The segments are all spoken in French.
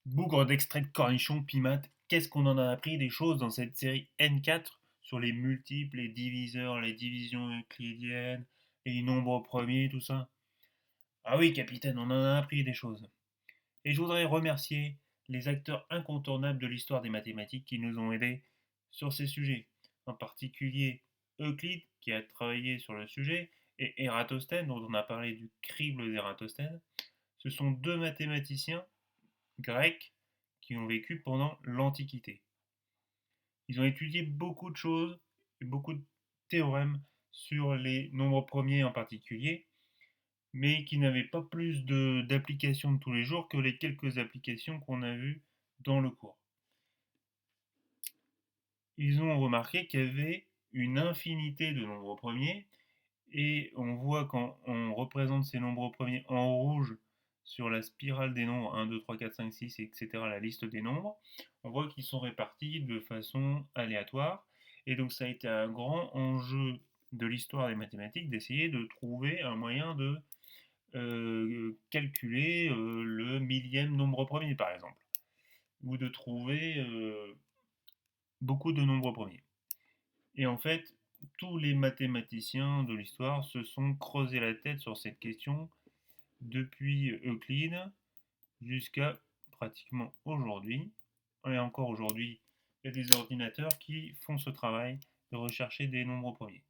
Bougre d'extrait de cornichon, Pimat, qu'est-ce qu'on en a appris des choses dans cette série N4 sur les multiples, les diviseurs, les divisions euclidiennes, les nombres premiers, tout ça? Ah oui, capitaine, on en a appris des choses. Et je voudrais remercier les acteurs incontournables de l'histoire des mathématiques qui nous ont aidés sur ces sujets. En particulier Euclide, qui a travaillé sur le sujet, et Ératosthène, dont on a parlé du crible d'Ératosthène. Ce sont deux mathématiciens grecs qui ont vécu pendant l'Antiquité. Ils ont étudié beaucoup de choses, beaucoup de théorèmes sur les nombres premiers en particulier, mais qui n'avaient pas plus d'applications de tous les jours que les quelques applications qu'on a vues dans le cours. Ils ont remarqué qu'il y avait une infinité de nombres premiers, et on voit quand on représente ces nombres premiers en rouge sur la spirale des nombres 1, 2, 3, 4, 5, 6, etc., la liste des nombres, on voit qu'ils sont répartis de façon aléatoire. Et donc ça a été un grand enjeu de l'histoire des mathématiques d'essayer de trouver un moyen de calculer le millième nombre premier, par exemple, ou de trouver beaucoup de nombres premiers. Et en fait, tous les mathématiciens de l'histoire se sont creusés la tête sur cette question depuis Euclide jusqu'à pratiquement aujourd'hui. Et encore aujourd'hui, il y a des ordinateurs qui font ce travail de rechercher des nombres premiers.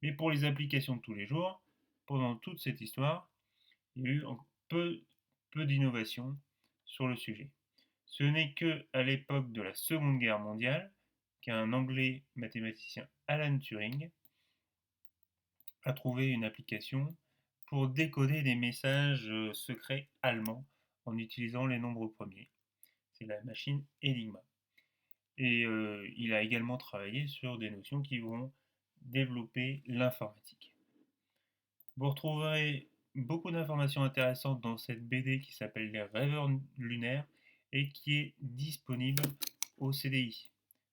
Mais pour les applications de tous les jours, pendant toute cette histoire, il y a eu peu, peu d'innovation sur le sujet. Ce n'est que à l'époque de la Seconde Guerre mondiale qu'un Anglais mathématicien, Alan Turing, a trouvé une application pour décoder des messages secrets allemands en utilisant les nombres premiers. C'est la machine Enigma. Et il a également travaillé sur des notions qui vont développer l'informatique. Vous retrouverez beaucoup d'informations intéressantes dans cette BD qui s'appelle Les Rêveurs lunaires et qui est disponible au CDI.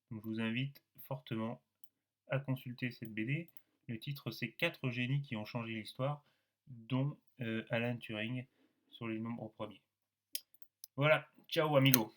Donc je vous invite fortement à consulter cette BD. Le titre, c'est 4 génies qui ont changé l'histoire, dont Alan Turing sur les nombres premiers. Voilà, ciao amigo.